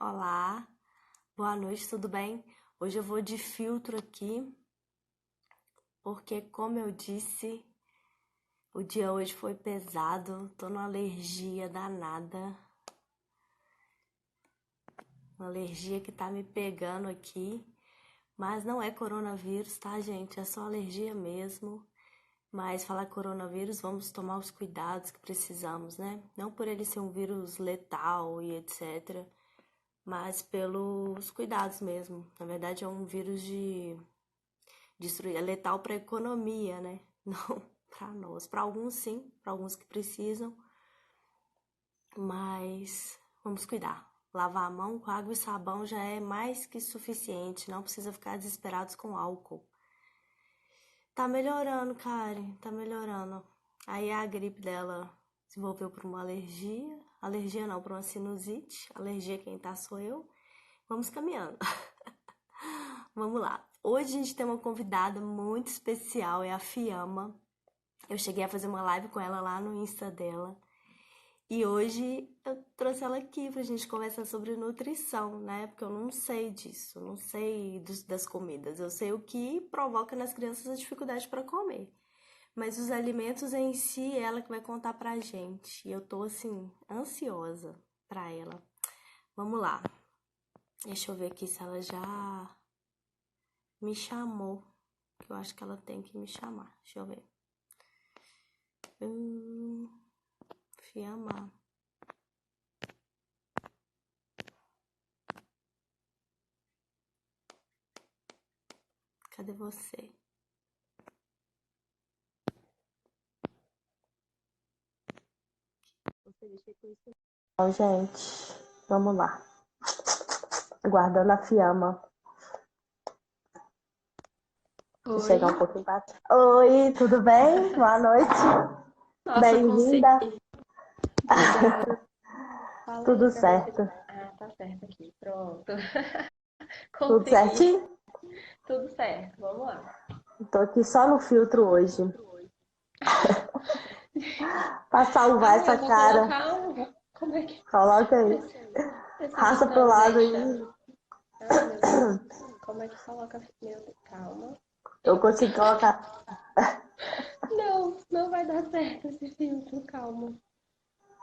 Olá, boa noite, tudo bem? Hoje eu vou de filtro aqui, porque como eu disse, o dia hoje foi pesado, tô numa alergia danada, uma alergia que tá me pegando aqui, mas não é coronavírus, tá, gente? É só alergia mesmo. Mas falar coronavírus, vamos tomar os cuidados que precisamos, né? Não por ele ser um vírus letal e etc., mas pelos cuidados mesmo. Na verdade, é um vírus de destruir, é letal para a economia, né? Não para nós. Para alguns, sim, para alguns que precisam, mas vamos cuidar. Lavar a mão com água e sabão já é mais que suficiente, não precisa ficar desesperados com álcool. Tá melhorando, Karen, tá melhorando. Aí a gripe dela desenvolveu por uma alergia. Alergia não, por uma sinusite. Alergia quem tá sou eu. Vamos caminhando. Vamos lá. Hoje a gente tem uma convidada muito especial, é a Fiamma. Eu cheguei a fazer uma live com ela lá no Insta dela. E hoje eu trouxe ela aqui pra gente conversar sobre nutrição, né? Porque eu não sei disso, não sei das comidas. Eu sei o que provoca nas crianças a dificuldade para comer. Mas os alimentos em si, ela que vai contar pra gente. E eu tô, assim, ansiosa pra ela. Vamos lá. Deixa eu ver aqui se ela já me chamou. Eu acho que ela tem que me chamar. Deixa eu ver. Fiamma. Cadê você? Então, gente, vamos lá. Aguardando a Fiamma chegar um Oi, pouquinho pra cá. Oi, tudo bem? Boa noite. nossa, consegui. Bem-vinda. Obrigada. Fala aí Tudo pra ver se. certo? Ah, tá certo aqui. Pronto. Tudo Consegui. certinho? Tudo certo. Vamos lá. Tô aqui só no filtro hoje. Pra salvar Ah, essa eu vou cara. colocar um. Como é que. Coloca aí. Esse Raça pro botão lado deixa. aí. Ai, meu Deus. Como é que coloca. Meu Deus, calma. Eu consigo colocar. Não, não vai dar certo esse filtro. Calma.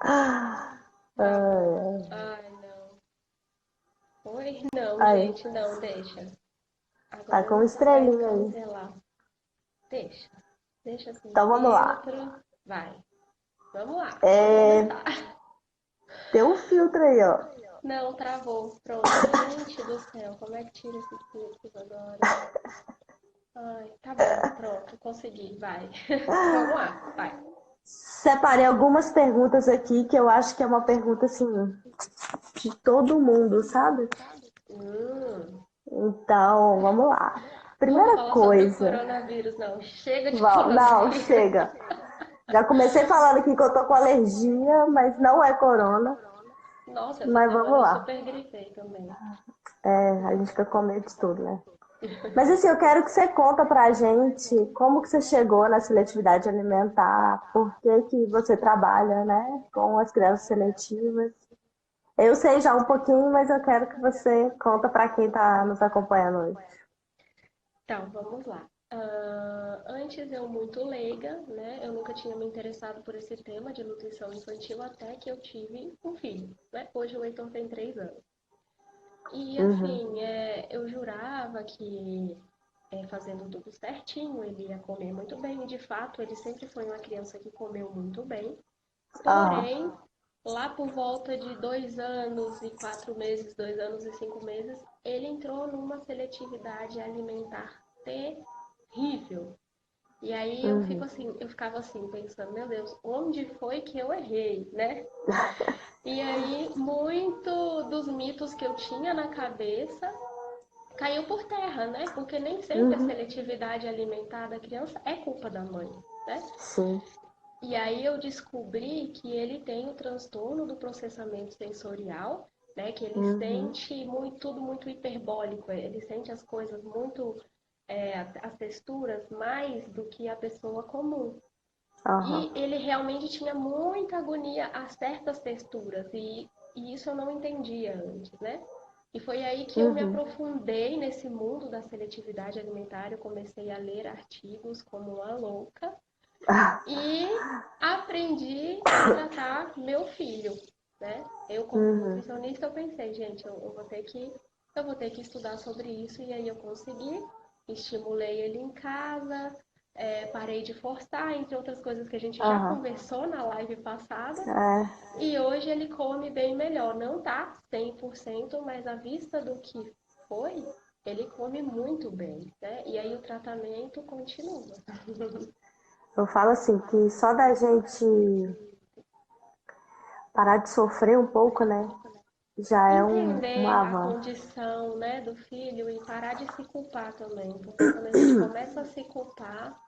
Ai, Tá bom. ai. Ai, não. Oi? Não, Aí, gente, não, deixa. tá Agora com não vai estrelinha aí. cancelar. Deixa. Deixa assim, Então vamos lá. filtro. Vai. Vamos lá, vamos É, começar. tem um filtro aí, ó. Não, travou. Pronto. Gente do céu, como é que tira esses filtros agora? Ai, tá bom, pronto, consegui, vai. Vamos lá, vai. Separei algumas perguntas aqui que eu acho que é uma pergunta assim de todo mundo, sabe? Hum, Então, vamos lá. vamos Primeira falar sobre o coisa. coronavírus, não. Chega de Não, coronavírus. chega. Já comecei falando aqui que eu tô com alergia, mas não é corona. Nossa, essa Mas semana vamos eu lá. super gripei também. É, a gente fica com medo de tudo, né? Mas assim, eu quero que você conta pra gente como que você chegou na seletividade alimentar, por que que você trabalha, né, com as crianças seletivas. Eu sei já um pouquinho, mas eu quero que você conta pra quem tá nos acompanhando hoje. Então, vamos lá. Antes eu muito leiga, né? Eu nunca tinha me interessado por esse tema de nutrição infantil até que eu tive um filho, né? Hoje o Heitor tem 3 anos. E Uhum, assim, eu jurava que fazendo tudo certinho ele ia comer muito bem. E de fato, ele sempre foi uma criança que comeu muito bem. aham, Porém, lá por volta de 2 anos e 4 meses, 2 anos e 5 meses, ele entrou numa seletividade alimentar terrível. E aí uhum, eu ficava assim, pensando, meu Deus, onde foi que eu errei, né? E aí, muito dos mitos que eu tinha na cabeça caiu por terra, né? Porque nem sempre a uhum, seletividade alimentar da criança é culpa da mãe, né? sim, E aí eu descobri que ele tem o transtorno do processamento sensorial, né? Que ele uhum, sente tudo muito hiperbólico, ele sente as coisas muito, as texturas mais do que a pessoa comum. aham, E ele realmente tinha muita agonia a certas texturas. E E isso eu não entendia antes, né? E foi aí que eu me Uhum. aprofundei nesse mundo da seletividade alimentar. Eu comecei a ler artigos como uma louca e aprendi a tratar meu filho, né? Eu como Uhum. nutricionista eu pensei, gente, eu vou ter que estudar sobre isso e aí eu consegui, estimulei ele em casa, parei de forçar, entre outras coisas que a gente já Aham. conversou na live passada. É, E hoje ele come bem melhor. Não tá 100%, mas à vista do que foi, ele come muito bem, né? E aí o tratamento continua. eu falo assim, que só da gente parar de sofrer um pouco, né? Já é um Entender a avanço. condição, né, do filho e parar de se culpar também, porque quando a gente começa a se culpar,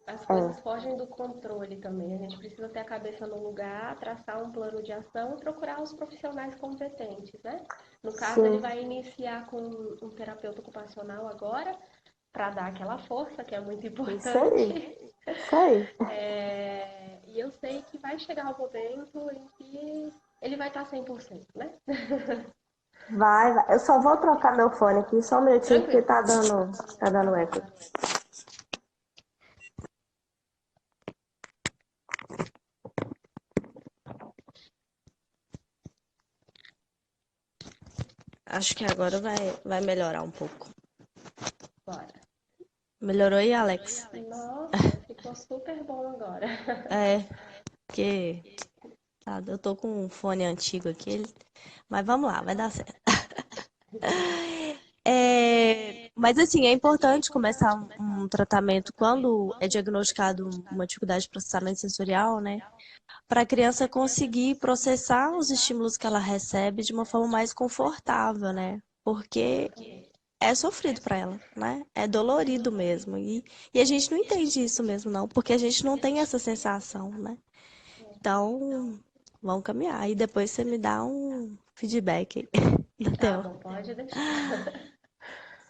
as coisas É, fogem do controle também. A gente precisa ter a cabeça no lugar, traçar um plano de ação e procurar os profissionais competentes, né? No caso, ele sim. vai iniciar com um terapeuta ocupacional agora, para dar aquela força que é muito Isso aí. importante. Isso aí. E eu sei que vai chegar o momento em que ele vai estar 100%, né? Vai, vai. Eu só vou trocar meu fone aqui, só um minutinho, porque Tranquilo. tá dando eco. Acho que agora vai melhorar um pouco. Bora. Melhorou aí, Alex? Nossa, ficou super bom agora. É, porque eu tô com um fone antigo aqui, mas vamos lá, vai dar certo. Mas assim, é importante começar um tratamento quando é diagnosticado uma dificuldade de processamento sensorial, né? Para a criança conseguir processar os estímulos que ela recebe de uma forma mais confortável, né? Porque é sofrido para ela, né? É dolorido mesmo. E a gente não entende isso mesmo, não, porque a gente não tem essa sensação, né? Então, vamos caminhar. E depois você me dá um feedback aí da Tá tela. bom, pode deixar.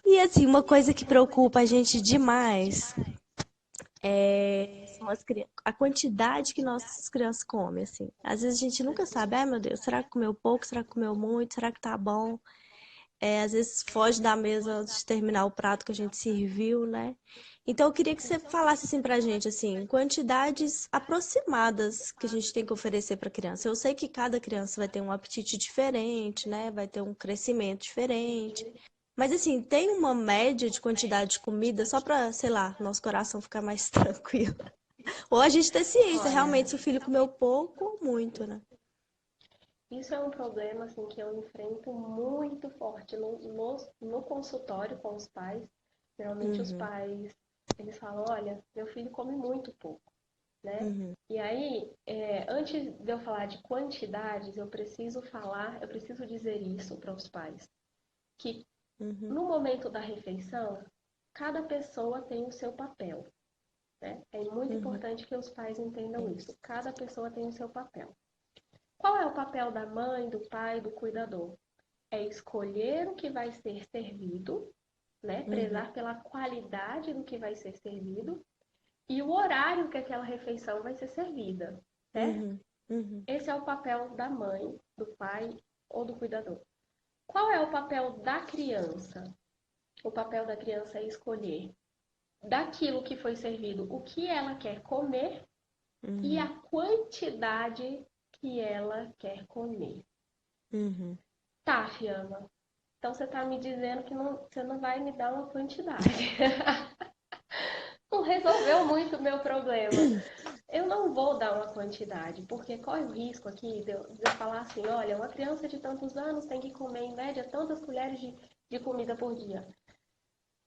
E assim, uma coisa que preocupa a gente demais são a quantidade que nossas crianças comem, assim. Às vezes a gente nunca sabe, ai meu Deus, será que comeu pouco? Será que comeu muito? Será que tá bom? Às vezes foge da mesa antes de terminar o prato que a gente serviu, né? Então eu queria que você falasse assim pra gente, assim, quantidades aproximadas que a gente tem que oferecer pra criança. Eu sei que cada criança vai ter um apetite diferente, né? Vai ter um crescimento diferente. Mas assim, tem uma média de quantidade de comida só pra, sei lá, nosso coração ficar mais tranquilo. Ou a gente ter ciência, Olha, realmente, se o filho comeu pouco ou muito, né? isso é um problema assim, que eu enfrento muito forte no consultório com os pais. Geralmente os Uhum, pais, eles falam, olha, meu filho come muito pouco, né? uhum, E aí, antes de eu falar de quantidades, eu preciso dizer isso para os pais, que uhum, no momento da refeição, cada pessoa tem o seu papel, né? É muito uhum, importante que os pais entendam isso. Cada pessoa tem o seu papel. Qual é o papel da mãe, do pai, do cuidador? É escolher o que vai ser servido, né? uhum, Prezar pela qualidade do que vai ser servido e o horário que aquela refeição vai ser servida, certo? uhum, uhum, Esse é o papel da mãe, do pai ou do cuidador. Qual é o papel da criança? O papel da criança é escolher daquilo que foi servido o que ela quer comer e a uhum, quantidade que ela quer comer. uhum. Tá, Fiamma. Então você está me dizendo que você não vai me dar uma quantidade. Não resolveu muito o meu problema. Eu não vou dar uma quantidade, porque corre o risco aqui de eu falar assim, olha, uma criança de tantos anos tem que comer em média tantas colheres de comida por dia.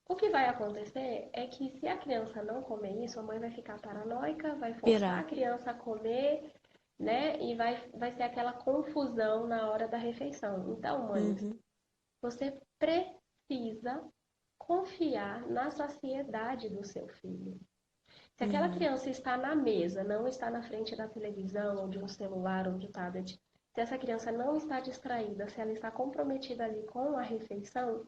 O que vai acontecer é que se a criança não comer isso, a mãe vai ficar paranoica, vai forçar a Pirar. criança a comer, né? E vai ser aquela confusão na hora da refeição. Então, mães, Uhum, você precisa confiar na saciedade do seu filho. Se aquela uhum, criança está na mesa, não está na frente da televisão, ou de um celular, ou de um tablet, se essa criança não está distraída, se ela está comprometida ali com a refeição,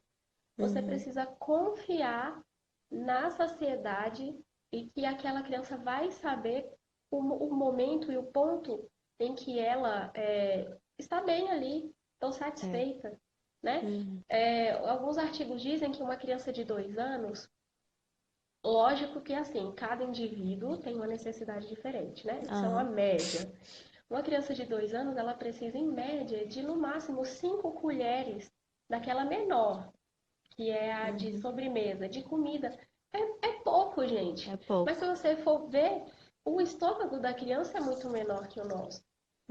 você uhum, precisa confiar na saciedade e que aquela criança vai saber o momento e o ponto em que ela está bem ali, estou É. satisfeita, né? Uhum. Alguns artigos dizem que uma criança de 2 anos, lógico que assim, cada indivíduo tem uma necessidade diferente, né? Isso é uma Aham. média. Uma criança de 2 anos, ela precisa, em média, de no máximo 5 colheres daquela menor, que é a de Uhum. sobremesa, de comida. É pouco, gente. É Mas pouco. se você for ver, o estômago da criança é muito menor que o nosso.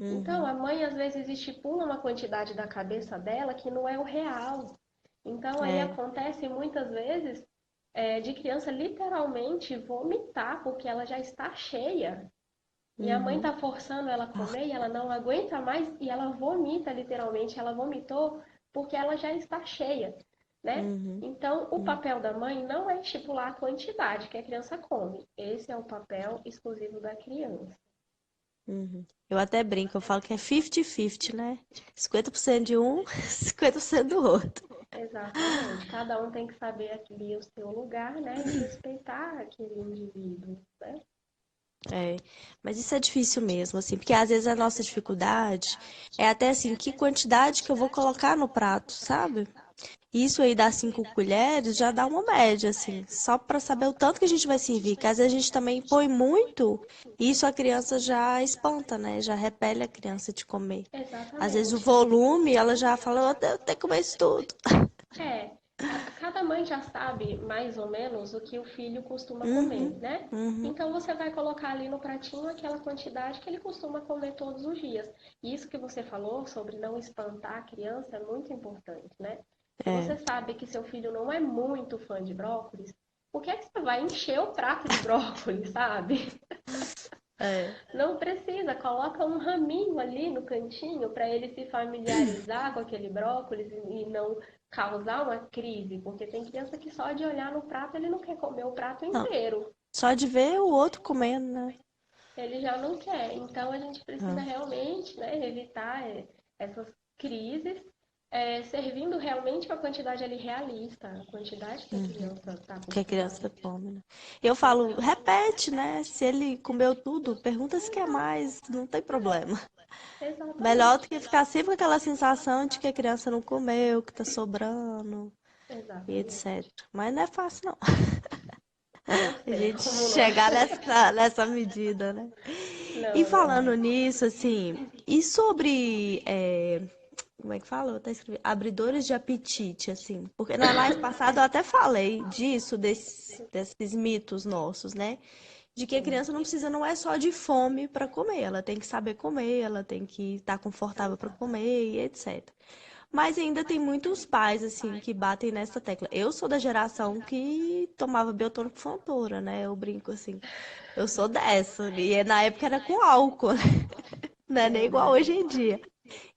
Então, Uhum. a mãe às vezes estipula uma quantidade da cabeça dela que não é o real. Então, aí É. acontece muitas vezes de criança literalmente vomitar porque ela já está cheia. E a mãe Uhum. está forçando ela a Ah. comer e ela não aguenta mais e ela vomita literalmente. Ela vomitou porque ela já está cheia, né? Uhum. Então, o Uhum. papel da mãe não é estipular a quantidade que a criança come. Esse é o papel exclusivo da criança. Uhum. Eu até brinco, eu falo que é 50-50, né? 50% de um, 50% do outro. Exatamente. Cada um tem que saber ali o seu lugar, né? E respeitar aquele indivíduo, né? É, mas isso é difícil mesmo, assim, porque às vezes a nossa dificuldade é até assim, que quantidade que eu vou colocar no prato, sabe? Isso aí dá 5 colheres, já dá uma média, assim, só para saber o tanto que a gente vai servir, que às vezes a gente também põe muito, e isso a criança já espanta, né? Já repele a criança de comer. Às vezes o Exatamente. volume, ela já fala, eu tenho que comer isso tudo. É, cada mãe já sabe mais ou menos o que o filho costuma Uhum, comer, né? uhum, Então você vai colocar ali no pratinho aquela quantidade que ele costuma comer todos os dias. E isso que você falou sobre não espantar a criança é muito importante, né? Se é, você sabe que seu filho não é muito fã de brócolis, por que é que você vai encher o prato de brócolis, sabe? é. Não precisa, coloca um raminho ali no cantinho para ele se familiarizar com aquele brócolis e não causar uma crise, porque tem criança que só de olhar no prato ele não quer comer o prato Não, inteiro, só de ver o outro comendo, né? ele já não quer. Então a gente precisa Ah, realmente, né, evitar essas crises, servindo realmente uma quantidade ali realista, a quantidade que a uhum. criança está Que a acostumada. criança come, né? Eu falo, repete, né? Se ele comeu tudo, pergunta se quer mais, não tem problema. Melhor do Exatamente, que ficar sempre com aquela sensação de que a criança não comeu, que tá sobrando e exatamente. etc. Mas não é fácil, não. Eu A sei gente como não é. chegar nessa medida, né? E Não, não falando é. nisso, assim, e sobre, como é que fala? Eu até escrevi, abridores de apetite, assim. Porque na live passada eu até falei disso, desses mitos nossos, né? De que a Sim. criança não precisa, não é só de fome para comer, ela tem que saber comer, ela tem que estar confortável para comer e etc. Mas ainda tem muitos pais, assim, que batem nessa tecla. Eu sou da geração que tomava biotônico Fontoura, né? Eu brinco assim. Eu sou dessa. E na época era com álcool, né? Não é nem Sim. igual hoje em dia.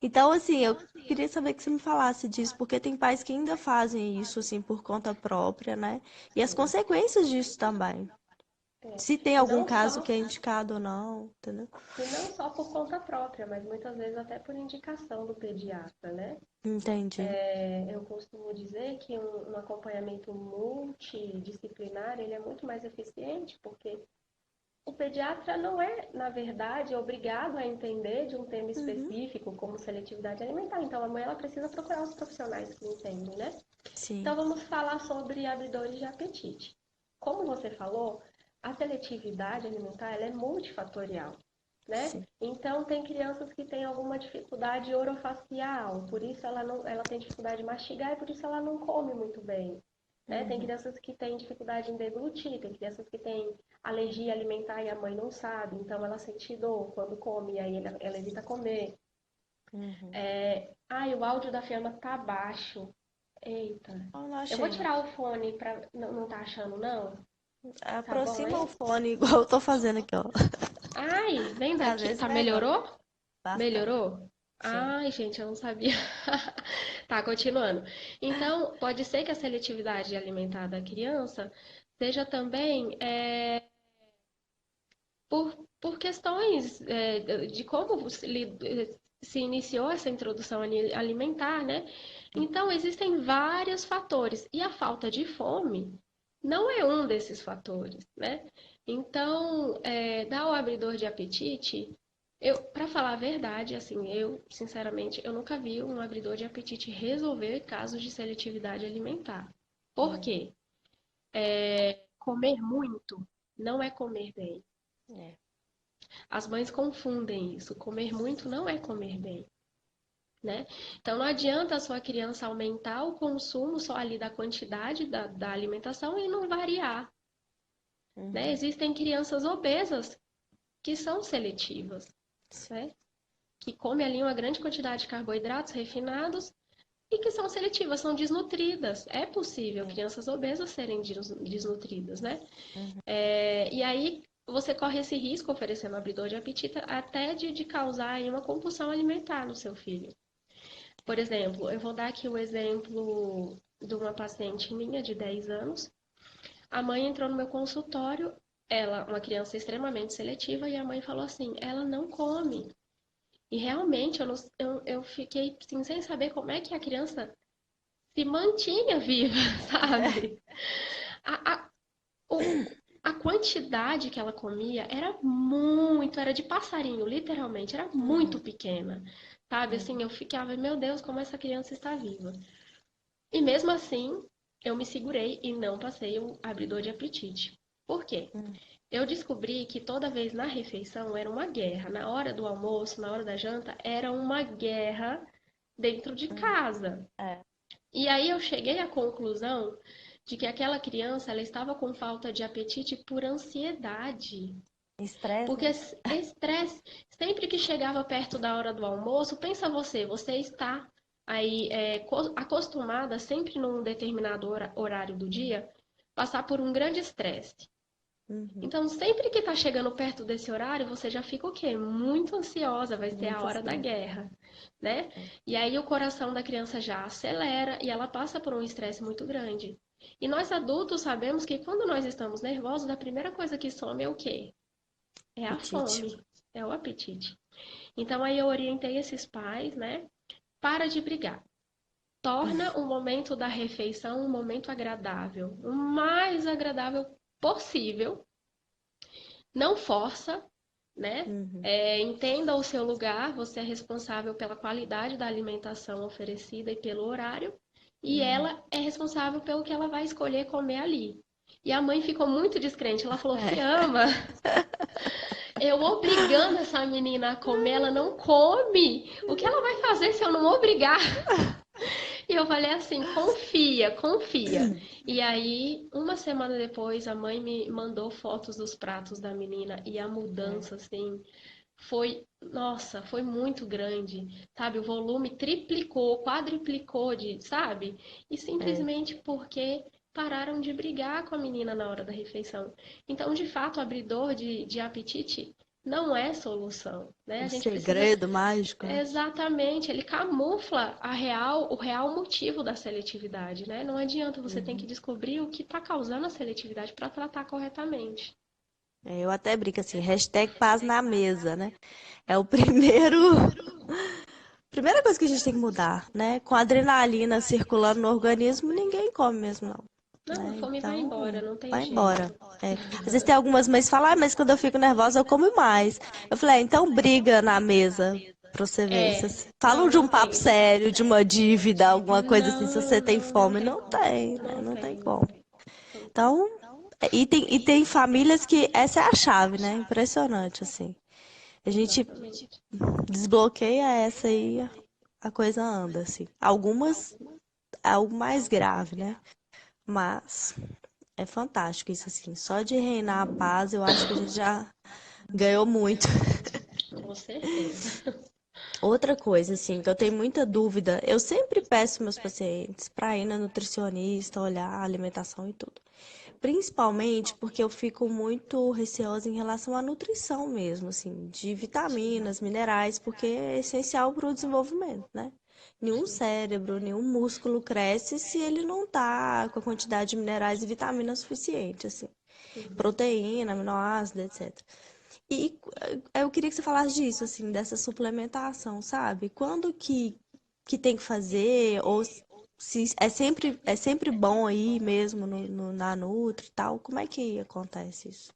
Então, assim, eu queria saber que você me falasse disso, porque tem pais que ainda fazem isso, assim, por conta própria, né? E as Sim. consequências disso também. É. Se tem E algum não caso só, que é indicado ou não, entendeu? e não só por conta própria, mas muitas vezes até por indicação do pediatra, né? Entendi. Eu costumo dizer que um acompanhamento multidisciplinar, ele é muito mais eficiente, porque o pediatra não é, na verdade, obrigado a entender de um tema Uhum, específico, como seletividade alimentar. Então, a mãe ela precisa procurar os profissionais que entendem, né? Então, sim, vamos falar sobre abridores de apetite. Como você falou, a seletividade alimentar ela é multifatorial, né? sim. Então, tem crianças que têm alguma dificuldade orofacial, por isso ela tem dificuldade de mastigar e por isso ela não come muito bem. Né? Tem Uhum, crianças que têm dificuldade em deglutir, tem crianças que têm alergia alimentar e a mãe não sabe, então ela sente dor quando come, aí ela evita comer. uhum. Ai, o áudio da Fiamma tá baixo. Eita. Eu não Eu vou achei, não. tirar o fone pra. Não, não tá achando, não? Tá bom, Aproxima o hein? fone igual eu tô fazendo aqui, ó. Ai, vem Às daqui. vezes Tá, melhor. melhorou? Bastante. Melhorou? Sim. Ai, gente, eu não sabia. Tá, continuando. Então, pode ser que a seletividade alimentar da criança seja também por questões de como se iniciou essa introdução alimentar, né? Então, existem vários fatores. E a falta de fome não é um desses fatores, né? Então, dar o abridor de apetite, Para falar a verdade, assim, sinceramente, eu nunca vi um abridor de apetite resolver casos de seletividade alimentar. Por quê? Comer muito não é comer bem. É. As mães confundem isso. Comer muito não é comer bem, né? Então não adianta a sua criança aumentar o consumo só ali da quantidade da alimentação e não variar, né? Uhum. Existem crianças obesas que são seletivas, né? Que comem ali uma grande quantidade de carboidratos refinados e que são seletivas, são desnutridas. É possível crianças obesas serem desnutridas, né? Uhum. E aí você corre esse risco oferecendo abridor de apetite até de causar aí uma compulsão alimentar no seu filho. Por exemplo, eu vou dar aqui o exemplo de uma paciente minha de 10 anos. A mãe entrou no meu consultório, ela, uma criança extremamente seletiva, e a mãe falou assim: ela não come. E realmente eu fiquei assim, sem saber como é que a criança se mantinha viva, sabe? A, a, o, a quantidade que ela comia era de passarinho, literalmente, era muito Uhum. pequena, sabe? Assim, Uhum. eu ficava, meu Deus, como essa criança está viva. E mesmo assim, eu me segurei e não passei o abridor de apetite. Por quê? Uhum. Eu descobri que toda vez na refeição era uma guerra. Na hora do almoço, na hora da janta, era uma guerra dentro de Uhum. casa. É. E aí eu cheguei à conclusão de que aquela criança ela estava com falta de apetite por ansiedade. Estresse, Porque né? estresse, sempre que chegava perto da hora do almoço, pensa você está aí acostumada sempre num determinado horário do dia passar por um grande estresse. Uhum. Então, sempre que está chegando perto desse horário, você já fica o quê? Muito ansiosa, vai ser a Muito hora da estresse. guerra, né? É. E aí o coração da criança já acelera e ela passa por um estresse muito grande. E nós adultos sabemos que quando nós estamos nervosos, a primeira coisa que some é o quê? É a Apetite. fome, é o apetite. Então aí eu orientei esses pais, né? Para de brigar. Torna o momento da refeição um momento agradável, o mais agradável possível. Não força, né? Uhum. Entenda o seu lugar, você é responsável pela qualidade da alimentação oferecida e pelo horário, e Uhum. ela é responsável pelo que ela vai escolher comer ali. E a mãe ficou muito descrente, ela falou: É. Fiamma, eu obrigando essa menina a comer, ela não come. O que ela vai fazer se eu não obrigar? E eu falei assim: confia, confia. E aí, uma semana depois, a mãe me mandou fotos dos pratos da menina e a É. mudança, assim, foi, nossa, foi muito grande, sabe? O volume triplicou, quadriplicou sabe? E É. simplesmente porque pararam de brigar com a menina na hora da refeição. Então, de fato, o abridor de apetite não é solução, né? O A gente precisa segredo mágico, né? exatamente, ele camufla o real motivo da seletividade, né? Não adianta, você tem que Uhum. descobrir o que está causando a seletividade para tratar corretamente. É, eu até brinco assim, hashtag paz na mesa, né? É o primeiro, primeira coisa que a gente tem que mudar, né? Com a adrenalina circulando no organismo, ninguém come mesmo, não, Não, a né? fome vai embora, Então, não tem vai embora. jeito. É. Às vezes tem algumas mães que falam, ah, mas quando eu fico nervosa eu como mais. Eu falei, então briga na mesa pra você ver. Vocês falam Não, de não um papo tem. sério, de uma dívida, alguma coisa assim, se você Não, tem não, não fome. tem Não como. tem, né? Não Não tem tem, como. não tem. Então, e tem famílias que essa é a chave, né? Impressionante, assim. A gente Exatamente. desbloqueia essa aí, a coisa anda, assim. Algumas é algo mais grave, né? Mas é fantástico isso, assim. Só de reinar a paz, eu acho que a gente já ganhou muito. Com certeza. Outra coisa, assim, que eu tenho muita dúvida, eu sempre peço meus pacientes para ir na nutricionista, olhar a alimentação e tudo. Principalmente porque eu fico muito receosa em relação à nutrição mesmo, assim, de vitaminas, minerais, porque é essencial para o desenvolvimento, né? Nenhum Sim. cérebro, nenhum músculo cresce se ele não tá com a quantidade de minerais e vitaminas suficiente, assim. Uhum. Proteína, aminoácido, etc. E eu queria que você falasse disso, assim, dessa suplementação, sabe? Quando que tem que fazer, ou se é sempre bom aí mesmo na Nutri e tal, como é que acontece isso?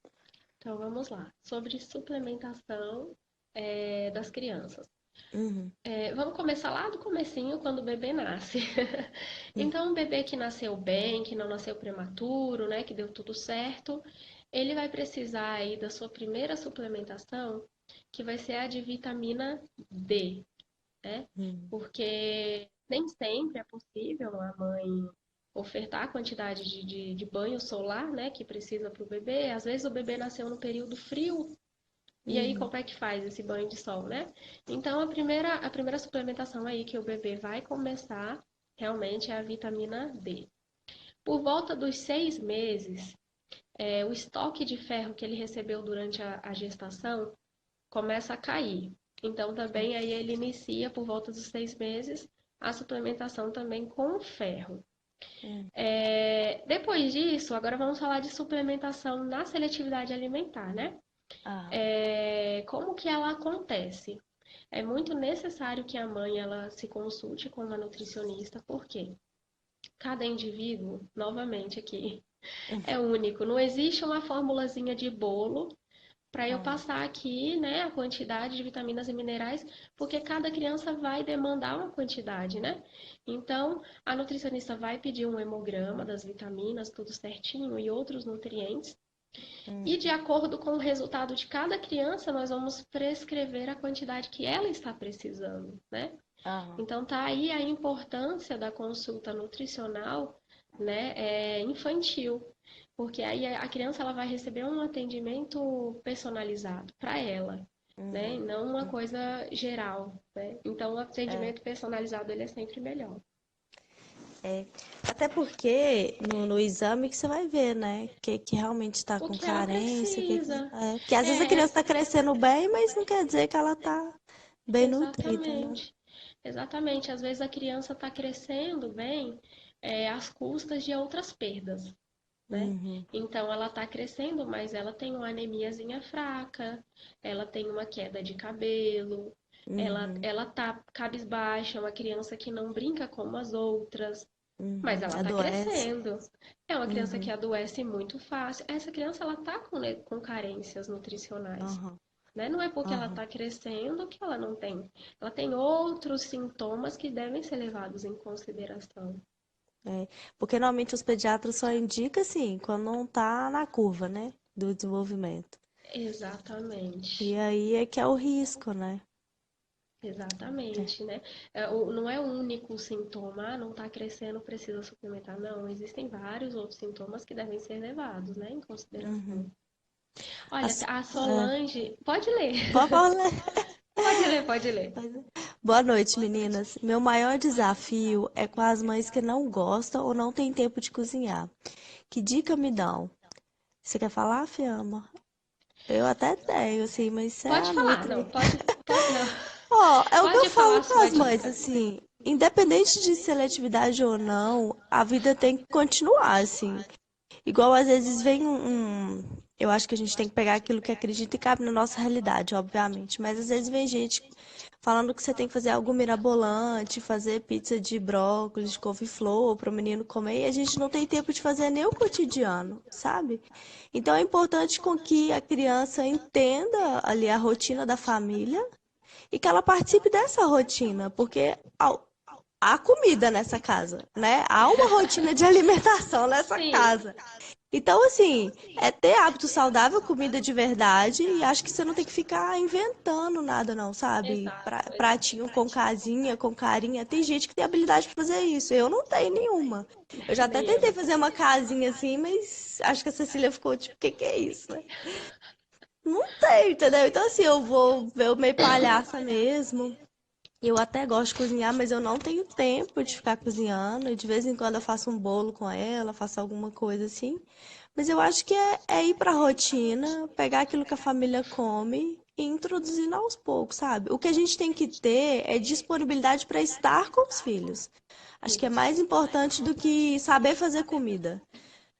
Então vamos lá. Sobre suplementação, das crianças. Uhum. Vamos começar lá do comecinho, quando o bebê nasce. Uhum. Então, um bebê que nasceu bem, que não nasceu prematuro, né, que deu tudo certo, ele vai precisar aí da sua primeira suplementação, que vai ser a de vitamina D, né? Uhum. Porque nem sempre é possível a mãe ofertar a quantidade de banho solar, né, que precisa para o bebê. Às vezes o bebê nasceu no período frio, e aí, Uhum. como é que faz esse banho de sol, né? Então, a primeira suplementação aí que o bebê vai começar realmente é a vitamina D. Por volta dos 6 meses, o estoque de ferro que ele recebeu durante a gestação começa a cair. Então, também aí ele inicia por volta dos 6 meses a suplementação também com ferro. Uhum. Depois disso, agora vamos falar de suplementação na seletividade alimentar, né? Ah. Como que ela acontece? É muito necessário que a mãe ela se consulte com uma nutricionista, porque cada indivíduo, novamente aqui, é único. Não existe uma formulazinha de bolo para eu Ah. passar aqui, né, a quantidade de vitaminas e minerais, porque cada criança vai demandar uma quantidade, né? Então, a nutricionista vai pedir um hemograma das vitaminas, tudo certinho, e outros nutrientes. E de Uhum. acordo com o resultado de cada criança, nós vamos prescrever a quantidade que ela está precisando, né? Ah. Então tá aí a importância da consulta nutricional, né, infantil, porque aí a criança ela vai receber um atendimento personalizado para ela, né, e Uhum. não uma coisa geral, né? Então o É. atendimento personalizado ele é sempre melhor. É. Até porque no exame que você vai ver, né? Que realmente está O com que ela carência. precisa. Porque às vezes a criança está crescendo bem, mas não quer dizer que ela está bem nutrida, né? Exatamente. Exatamente. Às vezes a criança está crescendo bem, às custas de outras perdas, né? Uhum. Então ela está crescendo, mas ela tem uma anemiazinha fraca, ela tem uma queda de cabelo, ela, Uhum. ela tá cabisbaixa, é uma criança que não brinca como as outras, mas Uhum. ela está Adoece. crescendo. É uma criança que Uhum. adoece muito fácil. Essa criança ela tá com carências nutricionais. Aham. Né? Não é porque ela Aham. está crescendo que ela não tem. Ela tem outros sintomas que devem ser levados em consideração. É. Porque normalmente os pediatras só indicam assim, quando não tá na curva, né? Do desenvolvimento. E Exatamente. aí é que é o risco, né? É. Exatamente, né? Não é o único sintoma, não está crescendo, precisa suplementar. Não, existem vários outros sintomas que devem ser levados, né, em consideração. Uhum. Olha, As- a é. Solange, pode ler, Pode ler. pode ler, pode ler. Boa noite, meninas. Meu maior desafio é com as mães que não gostam ou não têm tempo de cozinhar. Que dica me dão? Você quer falar, Fiamma? Eu até tenho, assim, mas você é Pode a falar, não, Nutri. pode, não. Ó, é o que eu Pode falar falo a com sua as mães, dica. assim, independente de seletividade ou não, a vida tem que continuar, assim. Igual às vezes vem eu acho que a gente tem que pegar aquilo que acredita e cabe na nossa realidade, obviamente. Mas às vezes vem gente falando que você tem que fazer algo mirabolante, fazer pizza de brócolis, de couve-flor para o menino comer, e a gente não tem tempo de fazer nem o cotidiano, sabe? Então é importante com que a criança entenda ali a rotina da família e que ela participe dessa rotina, porque há comida nessa casa, né? Há uma rotina de alimentação nessa Sim, casa. Então, assim, é ter hábito saudável, comida de verdade, e acho que você não tem que ficar inventando nada, não, sabe? exato, exato. Pratinho com casinha, com carinha. Tem gente que tem habilidade pra fazer isso. Eu não tenho nenhuma. Eu já até Nem tentei eu. fazer uma casinha assim, mas acho que a Cecília ficou tipo, o que que é isso, né? Não tenho, entendeu? Então, assim, eu vou ver o meio palhaça mesmo. Eu até gosto de cozinhar, mas eu não tenho tempo de ficar cozinhando. E de vez em quando eu faço um bolo com ela, faço alguma coisa assim. Mas eu acho que é ir pra rotina, pegar aquilo que a família come e introduzindo aos poucos, sabe? O que a gente tem que ter é disponibilidade para estar com os filhos. Acho que é Isso, mais importante do que saber fazer comida.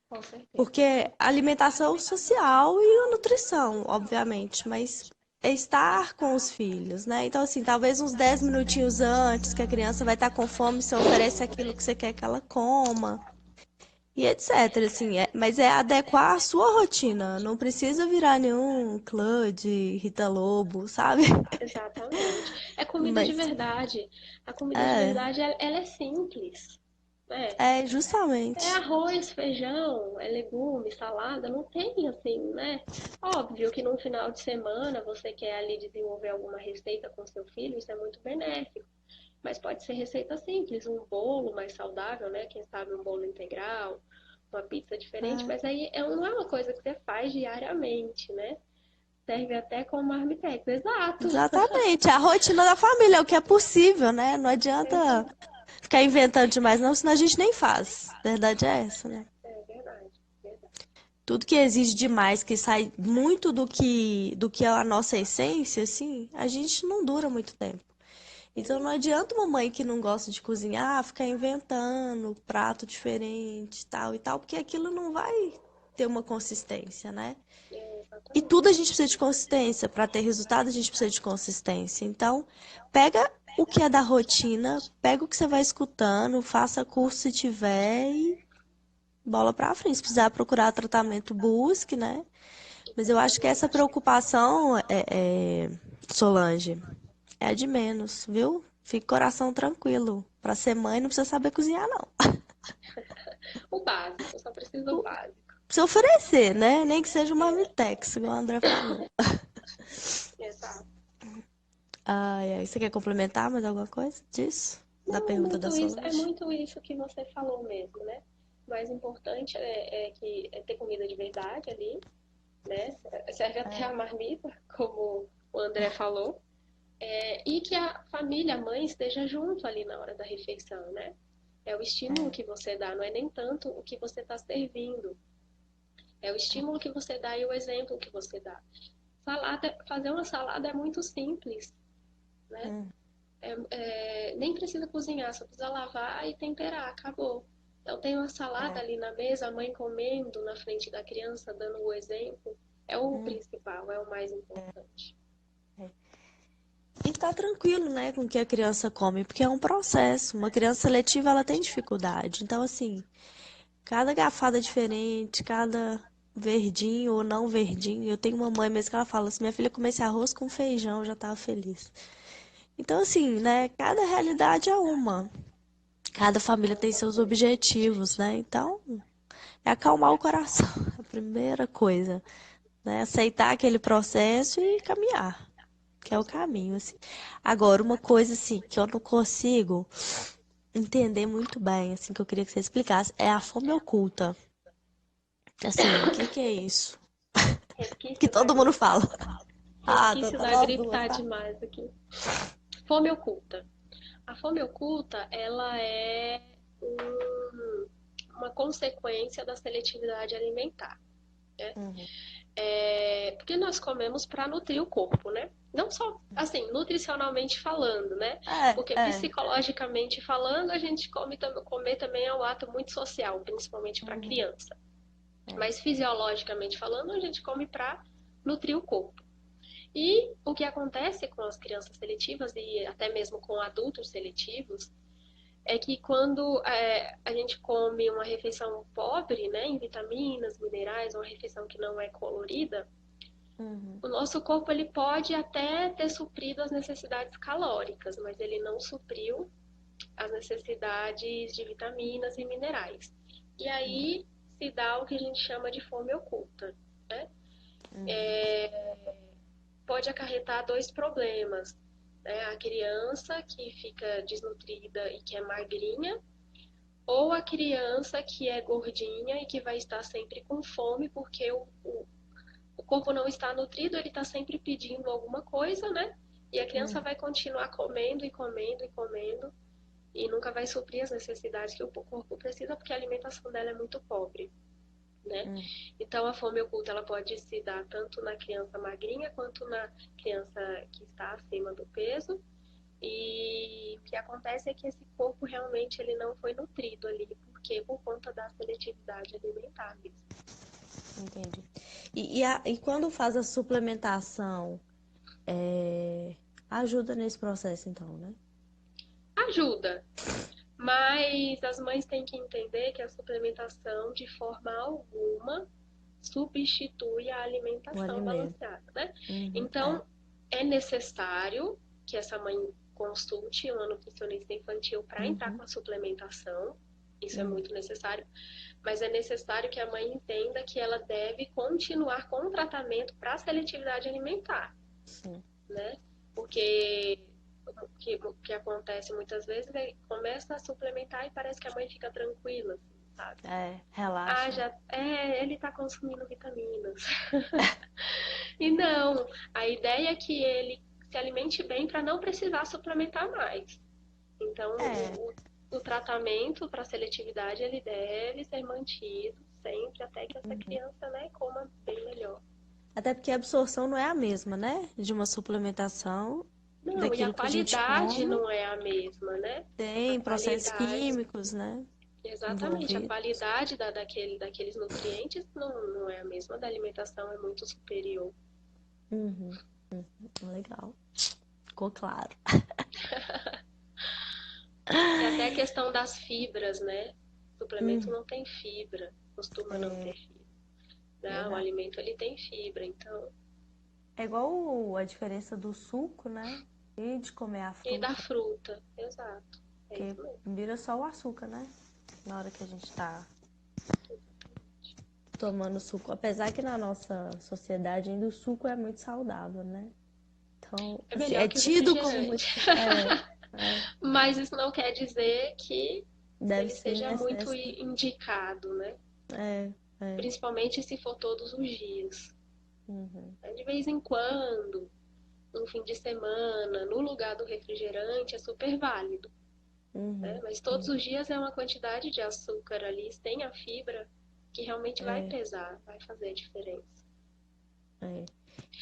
com certeza. Porque a alimentação social e a nutrição, obviamente, mas é estar com os filhos, né? Então, assim, talvez uns 10 minutinhos antes que a criança vai estar com fome, você oferece aquilo que você quer que ela coma. e etc, assim, mas é adequar a sua rotina, não precisa virar nenhum clã de Rita Lobo, sabe? Exatamente. É comida de Mas, verdade. A comida de é, verdade, ela é simples, né? É justamente. arroz, feijão, é legume, salada, não tem assim, né? Óbvio que num final de semana você quer ali desenvolver alguma receita com seu filho, isso é muito benéfico. Mas pode ser receita simples, um bolo mais saudável, né? Quem sabe um bolo integral, uma pizza diferente, É, mas aí não é uma coisa que você faz diariamente, né? Serve até como marmitex, exato. exatamente, a rotina da família é o que é possível, né? Não adianta Exato, ficar inventando demais, não, senão a gente nem faz. A verdade é essa, né? é verdade, verdade. Tudo que exige demais, que sai muito do que é a nossa essência, assim, a gente não dura muito tempo. Então não adianta uma mãe que não gosta de cozinhar ficar inventando prato diferente, tal e tal, porque aquilo não vai ter uma consistência, né? E tudo a Exatamente. gente precisa de consistência. Para ter resultado, a gente precisa de consistência. Então, pega o que é da rotina, pega o que você vai escutando, faça curso se tiver e bola pra frente. Se precisar procurar tratamento, busque, né? Mas eu acho que essa Exatamente. preocupação, Solange, é a de menos, viu? Fique coração tranquilo. Pra ser mãe, não precisa saber cozinhar, não. O básico, eu só preciso do básico. Precisa oferecer, né? Nem que seja uma Mitex, igual o André falou. Exato. Ai, ai. Você quer complementar mais alguma coisa disso? Da Não, pergunta da é Solange? muito isso que você falou mesmo, né? O mais importante é ter comida de verdade ali, né? Serve até a marmita, como o André falou. E que a família, a mãe, esteja junto ali na hora da refeição, né? É o estímulo que você dá, não é nem tanto o que você está servindo. É o estímulo que você dá e o exemplo que você dá. Fazer uma salada é muito simples, né? Hum, Nem precisa cozinhar, só precisa lavar e temperar, acabou. Então tem uma salada é. ali na mesa, a mãe comendo na frente da criança, dando o exemplo, é o principal, é o mais importante. E tá tranquilo, né, com o que a criança come, porque é um processo. Uma criança seletiva, ela tem dificuldade. Então, assim, cada garfada é diferente, cada verdinho ou não verdinho. Eu tenho uma mãe mesmo que ela fala, se minha filha comesse arroz com feijão, eu já tava feliz. Então, assim, né, cada realidade é uma. Cada família tem seus objetivos, né? Então, é acalmar o coração, a primeira coisa, né? Aceitar aquele processo e caminhar, que é Com o certeza. caminho, assim. Agora, uma coisa, assim, que eu não consigo entender muito bem, assim, que eu queria que você explicasse, é a fome oculta. Assim, o que que é isso? Que Resquício da todo mundo fala. gripe. Ah, Resquício tá da nós gripe duas, tá tá? demais aqui. Fome oculta. A fome oculta, ela é uma consequência da seletividade alimentar, né? Uhum. Porque nós comemos para nutrir o corpo, né? Não só, assim, nutricionalmente falando, né? É, Porque é. psicologicamente falando, a gente comer também é um ato muito social, principalmente para criança. É. Mas fisiologicamente falando, a gente come para nutrir o corpo. E o que acontece com as crianças seletivas e até mesmo com adultos seletivos é que quando a gente come uma refeição pobre, né, em vitaminas, minerais, uma refeição que não é colorida, Uhum. o nosso corpo ele pode até ter suprido as necessidades calóricas, mas ele não supriu as necessidades de vitaminas e minerais. E aí se dá o que a gente chama de fome oculta, né? Pode acarretar dois problemas, né? A criança que fica desnutrida e que é magrinha, ou a criança que é gordinha e que vai estar sempre com fome porque o corpo não está nutrido, ele está sempre pedindo alguma coisa, né? E a criança vai continuar comendo e comendo e comendo e nunca vai suprir as necessidades que o corpo precisa porque a alimentação dela é muito pobre, né? Então a fome oculta ela pode se dar tanto na criança magrinha quanto na criança que está acima do peso. E o que acontece é que esse corpo realmente ele não foi nutrido ali, porque por conta da seletividade alimentar mesmo. Entendi. E quando faz a suplementação, ajuda nesse processo, então, né? Ajuda, Mas as mães têm que entender que a suplementação, de forma alguma, substitui a O alimentação alimento. balanceada, né? É. Então, é necessário que essa mãe consulte uma nutricionista infantil para entrar com Uhum. a suplementação. Isso é Uhum. muito necessário, mas é necessário que a mãe entenda que ela deve continuar com o tratamento para seletividade alimentar, Sim. né? Porque o que acontece muitas vezes é que começa a suplementar e parece que a mãe fica tranquila, assim, sabe? Ah, Relaxa. ele tá consumindo vitaminas. E não, a ideia é que ele se alimente bem para não precisar suplementar mais. Então, É. o tratamento para seletividade ele deve ser mantido sempre até que essa Uhum. criança, né, coma bem melhor. Até porque a absorção não é a mesma, né? De uma suplementação, Não, e a daquilo que a gente qualidade come, não é a mesma, né? A tem processos qualidade, químicos, né? exatamente, a Envolvidos. qualidade daqueles nutrientes não é a mesma, da alimentação é muito superior. Uhum. Legal. Ficou claro. E até a questão das fibras, né? O suplemento Uhum. não tem fibra, costuma não ter É fibra. Né? O verdade. alimento ele tem fibra, então. É igual a diferença do suco, né? E de comer a E da fruta. fruta, exato. É Porque isso mesmo. vira só o açúcar, né? Na hora que a gente tá tomando suco. Apesar que na nossa sociedade ainda o suco é muito saudável, né? Então, É assim, melhor é que o tido como refrigerante. muito. É, Mas isso não quer dizer que deve ele ser em seja muito excesso. indicado, né? É, é. Principalmente se for todos os dias. Uhum, De vez em quando, um fim de semana, no lugar do refrigerante, é super válido. Né? uhum, Mas todos os dias é uma quantidade de açúcar ali, sem a fibra, que realmente vai é, pesar, vai fazer a diferença. é.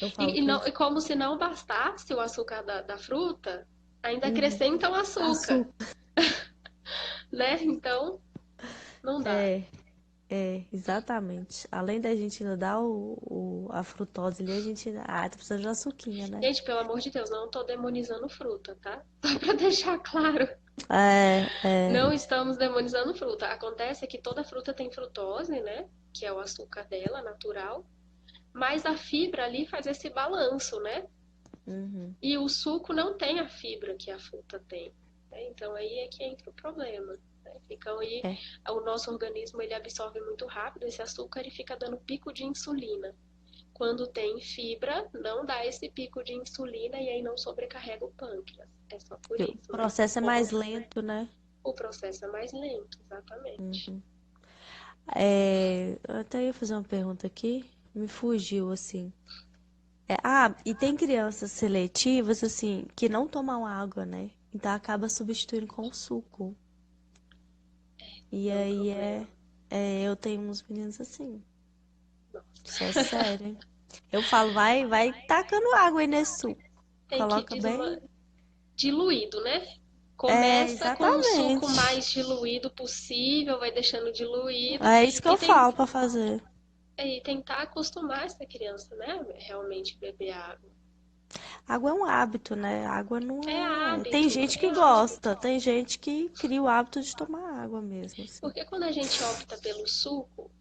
Eu falo E, que não, e como se não bastasse o açúcar da fruta, ainda uhum, acrescentam açúcar, açúcar. né? Então, não dá. É, exatamente. Além da gente ainda dar a frutose ali, a gente. Ah, tá precisando de açuquinha, né? Gente, pelo amor de Deus, não tô demonizando fruta, tá? Só pra deixar claro. É. Não estamos demonizando fruta. Acontece que toda fruta tem frutose, né? Que é o açúcar dela, natural. Mas a fibra ali faz esse balanço, né? Uhum, E o suco não tem a fibra que a fruta tem. Né? Então aí é que entra o problema. Né? Então aí é. o nosso organismo ele absorve muito rápido esse açúcar e fica dando pico de insulina. Quando tem fibra, não dá esse pico de insulina e aí não sobrecarrega o pâncreas. É só por E o isso, né? processo é mais lento, né? O processo é mais lento, exatamente. Uhum. Eu até ia fazer uma pergunta aqui, me fugiu assim. E tem crianças seletivas, assim, que não tomam água, né? Então acaba substituindo com suco. E É um aí problema. eu tenho uns meninos assim. Isso é Nossa. sério, hein? Eu falo, vai tacando água aí nesse suco. Tem que Coloca bem. diluído, né? É, Começa com o suco exatamente. mais diluído possível, vai deixando diluído É isso que e, eu falo pra fazer. e tentar acostumar essa criança, né? Realmente beber água. Água é um hábito, né? Água não É é. Tem hábito, gente é que hábito. gosta, tem gente que cria o hábito de tomar água mesmo, assim. Porque quando a gente opta pelo suco,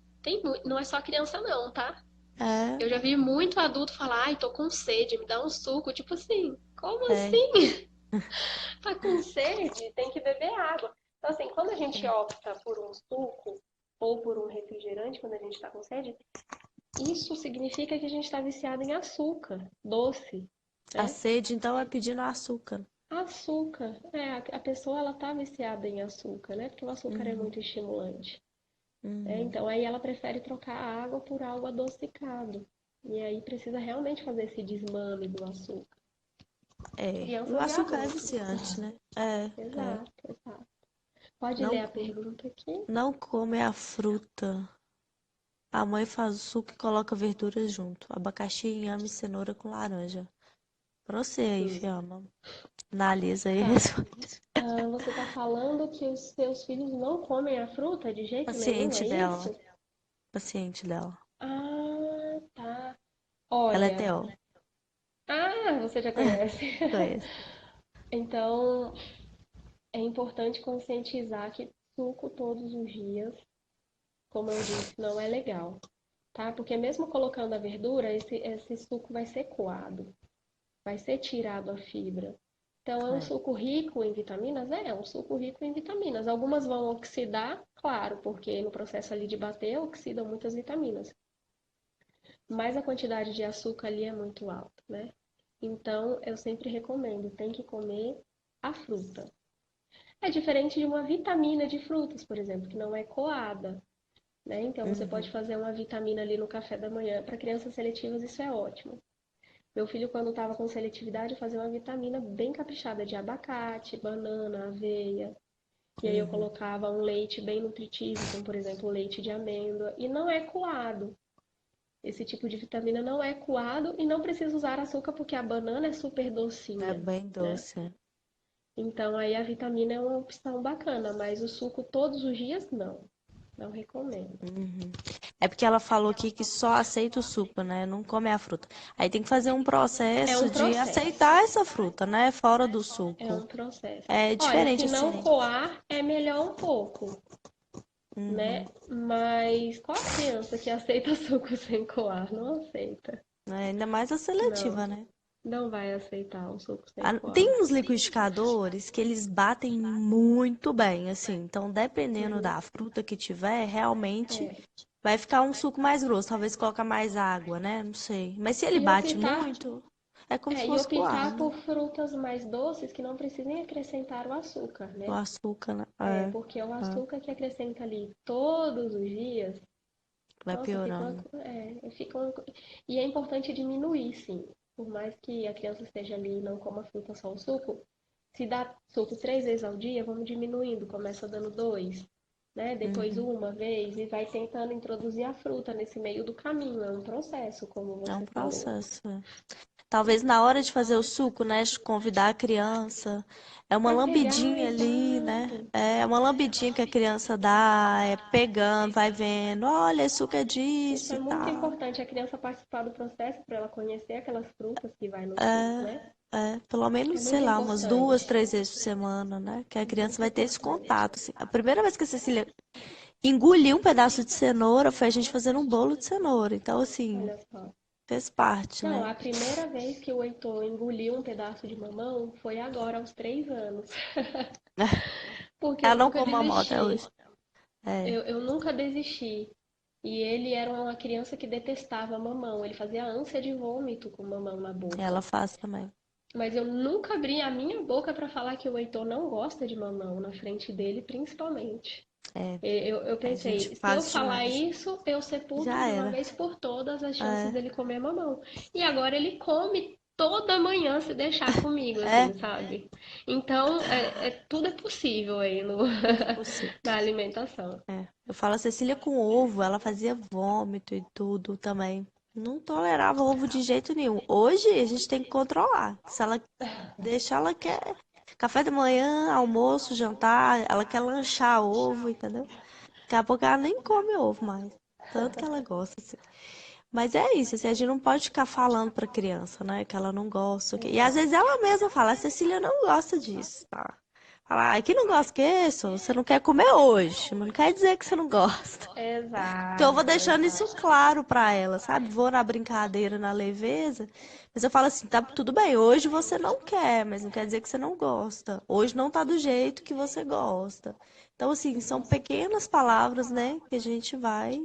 não é só criança não, tá? É, Eu já vi muito adulto falar, ai, tô com sede, me dá um suco. Tipo assim, como é. assim? Tá com sede? Tem que beber água. Então, assim, quando a gente opta por um suco ou por um refrigerante, quando a gente tá com sede, isso significa que a gente está viciado em açúcar, doce, A né? sede, então, é pedindo açúcar. Açúcar, a pessoa ela tá viciada em açúcar, né? Porque o açúcar é Uhum, muito estimulante. uhum. Então aí ela prefere trocar a água por algo adocicado. E aí precisa realmente fazer esse desmame do açúcar. E o Crianças e açúcar é adultos. viciante, né? É. Exato, exato. Pode Não, ler a pergunta aqui? não come a fruta. A mãe faz o suco e coloca verduras junto. Abacaxi, inhame, cenoura com laranja. Pra você aí, Hum, Fiamma. Analisa aí. tá. Você tá falando que os seus filhos não comem a fruta de jeito nenhum, Paciente é dela. isso? Paciente dela. Ah, tá. Ela é Olha, TO. você já conhece. Conheço. Então, é importante conscientizar que suco todos os dias, como eu disse, não é legal, tá? Porque mesmo colocando a verdura, esse suco vai ser coado, vai ser tirado a fibra. Então, é um É. suco rico em vitaminas? É um suco rico em vitaminas. Algumas vão oxidar, claro, porque no processo ali de bater, oxidam muitas vitaminas. Mas a quantidade de açúcar ali é muito alta, né? Então, eu sempre recomendo, tem que comer a fruta. É diferente de uma vitamina de frutas, por exemplo, que não é coada, né? Então, você pode Uhum. fazer uma vitamina ali no café da manhã. Para crianças seletivas, isso é ótimo. Meu filho, quando estava com seletividade, fazia uma vitamina bem caprichada de abacate, banana, aveia. E aí eu Uhum. colocava um leite bem nutritivo, como por exemplo o leite de amêndoa. E não é coado. Esse tipo de vitamina não é coado e não precisa usar açúcar porque a banana é super É docinha, bem né? doce. Então aí a vitamina é uma opção bacana, mas o suco todos os dias não. Não recomendo. Uhum. É porque ela falou aqui que só aceita o suco, né? Não come a fruta. Aí tem que fazer um É processo um de processo. aceitar essa fruta, né? Fora do É suco. um processo. É Olha, diferente se assim. não coar, é melhor um pouco, né? Uhum. Mas qual a criança que aceita suco sem coar? Não aceita. É, ainda mais a Não, seletiva, né? não vai aceitar um suco sem coar. Tem uns liquidificadores que eles batem muito bem, assim. Então, dependendo Uhum. da fruta que tiver, realmente É. vai ficar um suco mais grosso. Talvez coloca mais água, né? Não sei. Mas se ele E bate optar, muito, é como se e fosse optar coado, né? por frutas mais doces que não precisem acrescentar o açúcar, O né? açúcar, né? É, porque o É. açúcar que acrescenta ali todos os dias, Vai nossa, piorando. e é importante diminuir, sim. Por mais que a criança esteja ali e não coma fruta só o suco, se dá suco 3 vezes ao dia, vamos diminuindo, começa dando dois, né? Depois Uhum. uma vez e vai tentando introduzir a fruta nesse meio do caminho. É um processo, como É um você falou. processo. Talvez na hora de fazer o suco, né, convidar a criança, é uma Para pegar, lambidinha ali, né? exato. É uma lambidinha que a criança dá, é pegando, vai vendo, olha, esse suco é Isso disso é e muito tal. importante, a criança participar do processo para ela conhecer aquelas frutas que vai no suco, né? Pelo É menos, sei muito lá, umas duas, importante. 3 vezes por semana, né? Que a criança Muito vai ter esse importante. contato, assim. A primeira vez que a Cecília engoliu um pedaço de cenoura foi a gente fazendo um bolo de cenoura. Então, assim, Olha só. fez parte, Não, né? a primeira vez que o Heitor engoliu um pedaço de mamão foi agora, aos 3 anos. Porque Ela eu não nunca come mamão até desisti. hoje. É, Eu nunca desisti. E ele era uma criança que detestava mamão. Ele fazia ânsia de vômito com mamão na ela boca. faz também. Mas eu nunca abri a minha boca para falar que o Heitor não gosta de mamão, na frente dele, principalmente. É, Eu a gente pensei, se eu faz falar demais. isso, eu sepulto Já de uma era. vez por todas as chances É, dele comer mamão. E agora ele come toda manhã se deixar comigo, é, assim, sabe? Então, tudo é possível aí no, tudo é possível. na alimentação. É. Eu falo, a Cecília com ovo, ela fazia vômito e tudo também. Não tolerava ovo de jeito nenhum. Hoje a gente tem que controlar. Se ela deixar, ela quer café da manhã, almoço, jantar, ela quer lanchar ovo, entendeu? Daqui a pouco ela nem come ovo mais. Tanto que ela gosta, assim. Mas é isso, assim, a gente não pode ficar falando pra criança, né, que ela não gosta. E às vezes Exato. ela mesma fala, a Cecília não gosta disso, tá? Fala, que não gosta que isso? Você não quer comer hoje, mas não quer dizer que você não gosta. Então eu vou Exato, deixando isso exato. claro pra ela, sabe? Vou na brincadeira, na leveza, mas eu falo assim, tá tudo bem, hoje você não quer, mas não quer dizer que você não gosta. Hoje não tá do jeito que você gosta. Então, assim, são pequenas palavras, né, que a gente vai.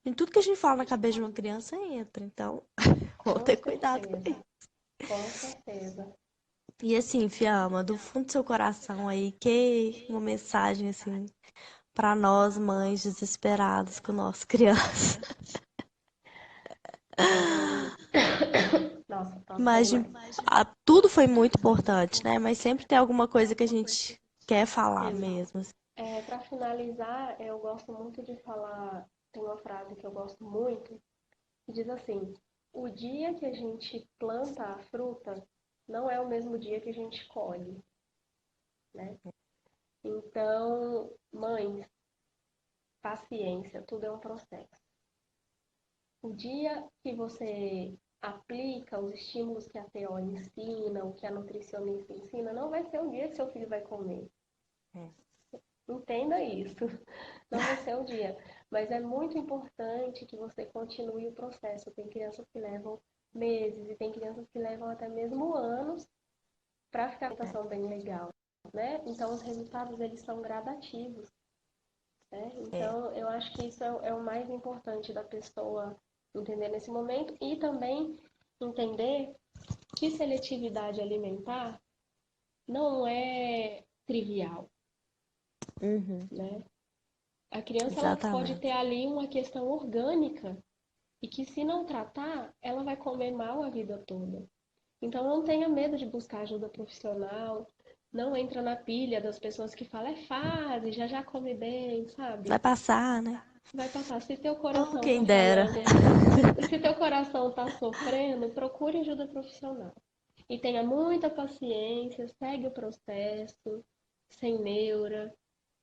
Em tudo que a gente fala na cabeça de uma criança entra. Então, vamos Com ter cuidado com certeza, isso. com certeza. E assim, Fiamma, do fundo do seu coração aí, que uma mensagem assim para nós mães desesperadas com nossa criança. É, Nossa, passei Imagine, mal. tudo foi muito importante, né? Mas sempre tem alguma coisa que a gente quer falar Sim. mesmo, assim. Para finalizar, eu gosto muito de falar, tem uma frase que eu gosto muito, que diz assim: o dia que a gente planta a fruta não é o mesmo dia que a gente colhe, né? Então, mães, paciência, tudo é um processo. O dia que você aplica os estímulos que a TO ensina, o que a nutricionista ensina, não vai ser o dia que seu filho vai comer. É. Entenda isso. Não vai ser o dia. Mas é muito importante que você continue o processo. Tem crianças que levam meses e tem crianças que levam até mesmo anos para ficar a alimentação bem legal, né? Então, os resultados, eles são gradativos, né? É. Então, eu acho que isso é o mais importante da pessoa entender nesse momento e também entender que seletividade alimentar não é trivial, Uhum, né? A criança ela pode ter exatamente. ali uma questão orgânica e que se não tratar, ela vai comer mal a vida toda. Então não tenha medo de buscar ajuda profissional, não entra na pilha das pessoas que falam é fase, já já come bem, Vai sabe? passar, né? Vai passar. Se teu Oh, coração quem tá dera. falando, se teu coração tá sofrendo, procure ajuda profissional. E tenha muita paciência, segue o processo, sem neura,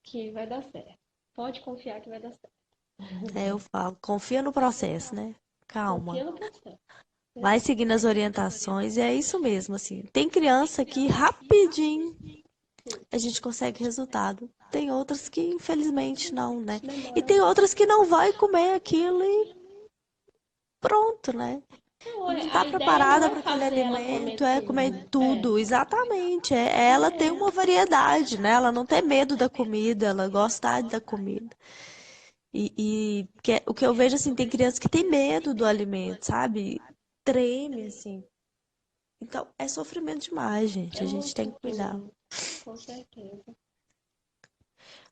que vai dar certo. Pode confiar que vai dar certo. É, eu falo, confia no processo, né? Confia Calma. no processo. Vai Exato. seguindo as orientações e é isso mesmo, assim. Tem criança que rapidinho a gente consegue resultado. Tem outras que infelizmente não, né? E Demora tem mais. outras que não vai comer aquilo e pronto, né? Não, E não a tá ideia não preparada é para aquele fazer ela comer alimento, é comer tudo. É. tudo, exatamente. É ela tem uma variedade, né? Ela não tem medo da comida, ela gosta da comida. O que eu vejo assim, tem criança que tem medo do alimento, sabe? Treme, assim. Então, é sofrimento demais, gente. É A gente tem que muito cuidar. ruim, com certeza.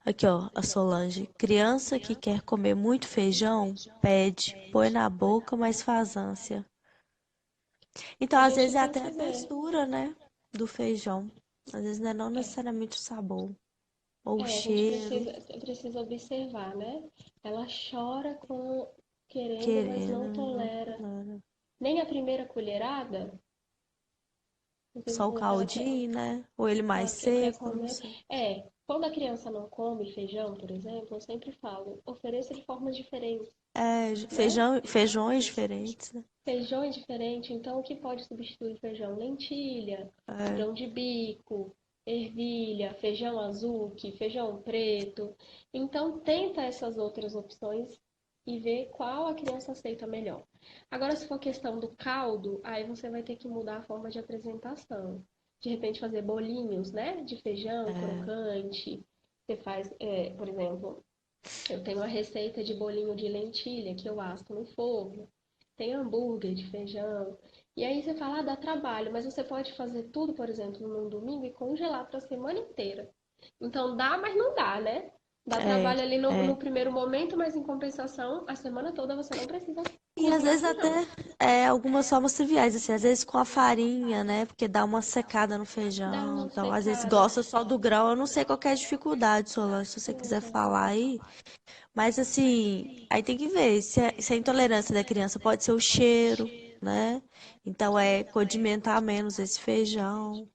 Aqui, ó, a Solange. Criança que quer comer muito feijão, pede, põe na boca, mas faz ânsia. Então, A às gente vezes é tem até que a ver. textura, né? Do feijão. Às vezes não é não É, necessariamente o sabor. Ou o a gente cheiro, precisa observar, né? Ela chora com querendo, mas não querendo, não tolera. tolera. Nem a primeira colherada, você Só o falou que caldinho, né? Ou ele mais ela quer seco, não comer. sei. É, quando a criança não come feijão, por exemplo, eu sempre falo, ofereça de formas diferentes, É, né? feijões diferentes, né? Feijões diferentes, então o que pode substituir feijão? Lentilha, É. grão de bico, ervilha, feijão azul, feijão preto. Então tenta essas outras opções e vê qual a criança aceita melhor. Agora, se for questão do caldo, aí você vai ter que mudar a forma de apresentação. De repente fazer bolinhos, né? De feijão É. crocante. Você faz, por exemplo, eu tenho uma receita de bolinho de lentilha que eu asso no fogo. Tem hambúrguer de feijão. E aí você fala, dá trabalho, mas você pode fazer tudo, por exemplo, num domingo e congelar para a semana inteira. Então dá, mas não dá, né? Dá É, trabalho ali no é. primeiro momento, mas em compensação, a semana toda você não precisa E às cozinhar vezes feijão. até algumas formas triviais, assim, às vezes com a farinha, né? Porque dá uma secada no Dá feijão. uma Então, às vezes secada. gosta só do grão. Eu não sei qual que é a dificuldade, Solange, se você quiser falar Exatamente. aí. Mas assim, aí tem que ver se a intolerância da criança pode ser o cheiro, né? Então é condimentar menos esse feijão.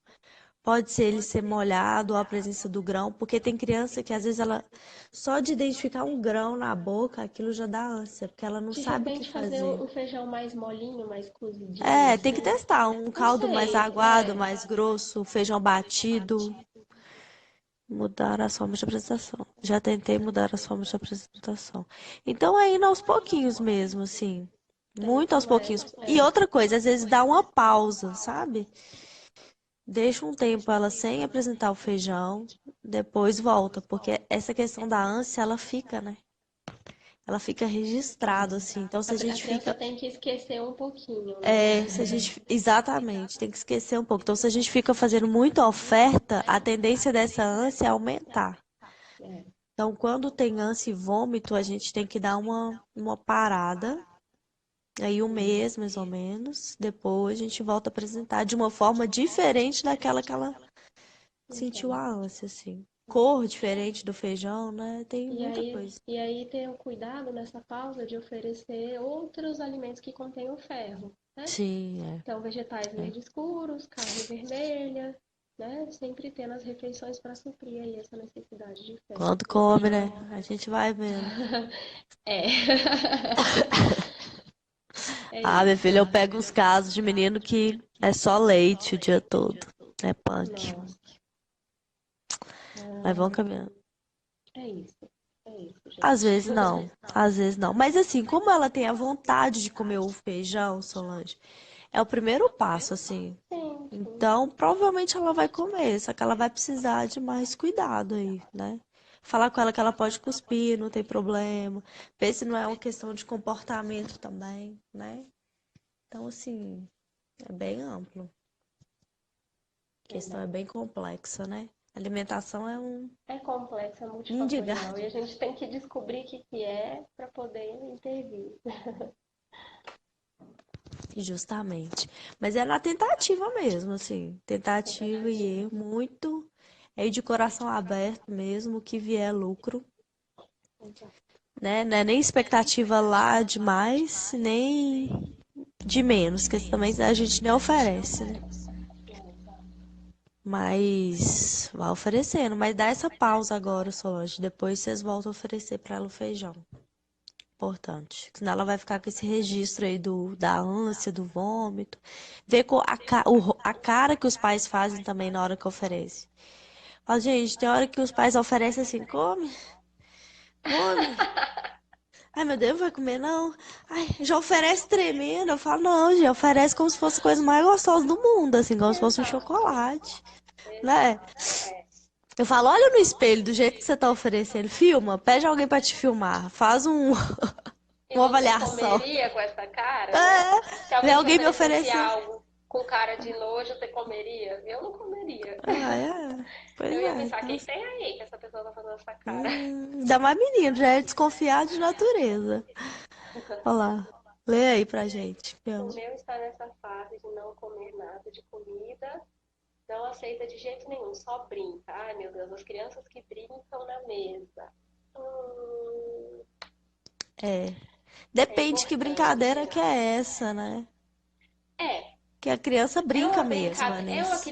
Pode ser ele ser molhado ou a presença do grão, porque tem criança que às vezes ela só de identificar um grão na boca, aquilo já dá ânsia, porque ela não De sabe o que repente fazer fazer. um feijão mais molinho, mais cozidinho, É, tem que assim. testar um Não caldo mais sei, aguado, mais grosso, feijão batido, mudar as formas de apresentação. Já tentei mudar as formas de apresentação. Então é indo aos pouquinhos mesmo, assim. Muito aos pouquinhos. E outra coisa, às vezes dá uma pausa, sabe? Deixa um tempo ela sem apresentar o feijão, depois volta, porque essa questão da ânsia, ela fica, né? Ela fica registrada, assim. Então, se a A gente criança fica. tem que esquecer um pouquinho, né? É, se a gente. Exatamente, tem que esquecer um pouco. Então, se a gente fica fazendo muita oferta, a tendência dessa ânsia é aumentar. É, Então, quando tem ânsia e vômito, a gente tem que dar uma parada. Aí, um mês, mais ou menos. Depois, a gente volta a apresentar de uma forma diferente daquela que ela sentiu então. a ânsia, assim. Cor diferente do feijão, né? Tem muita coisa. E aí ter o cuidado nessa pausa de oferecer outros alimentos que contenham ferro, né? Sim, Então, vegetais é. verdes escuros, carne vermelha, né? Sempre ter nas refeições para suprir aí essa necessidade de ferro. Quando come, né? A gente vai vendo. É. É Ah, minha isso. filha, eu pego uns casos de menino que é só leite o dia todo. É punk. Nossa, Mas vão caminhando. É isso. É isso, Às gente. vezes não, às vezes não. Mas assim, como ela tem a vontade de comer o feijão, Solange, é o primeiro passo, assim. Sim, sim. Então, provavelmente ela vai comer, só que ela vai precisar de mais cuidado aí, né? Falar com ela que ela pode cuspir, não tem problema. Ver se não é uma questão de comportamento também, né? Então, assim, é bem amplo. A questão é Verdade. bem complexa, né? Alimentação é É complexo, é um multifatorial diga. e a gente tem que descobrir o que que é para poder intervir. Justamente. Mas é na tentativa mesmo, assim. Tentativa e erro muito. É ir de coração aberto mesmo, o que vier é lucro, Exato. né? Não é nem expectativa lá demais, nem de menos, que também a gente nem oferece, né? Mas vai oferecendo, mas dá essa pausa agora, Solange. Depois vocês voltam a oferecer para ela o feijão. Importante. Senão ela vai ficar com esse registro aí da ânsia, do vômito. Ver com a cara que os pais fazem também na hora que oferece. Fala, gente, tem hora que os pais oferecem assim, come, come. Ai, meu Deus, vai comer não? Ai, já oferece tremendo. Eu falo, não, já oferece como se fosse a coisa mais gostosa do mundo, assim, como se fosse um Exato, chocolate, né? exato. É. Eu falo, olha no espelho do jeito que você tá oferecendo, filma, pede alguém pra te filmar, faz E uma você avaliação. comeria com essa cara, né? É, Se ver alguém te alguém me oferecesse oferecer. algo com cara de nojo, você comeria? Eu não comeria. Ah, é. Pois Eu ia é, pensar, o então, que tem aí que essa pessoa tá fazendo essa cara? ainda mais menino, já é desconfiado de natureza. Olha lá, lê aí pra gente. O meu está nessa fase de não comer nada de comida, não aceita de jeito nenhum, só brinca. Ai, meu Deus, as crianças que brincam na mesa. Hum, É, é depende que brincadeira importante. que é essa, né? É, Que a criança é brinca uma mesmo, brincadeira, Vanessa.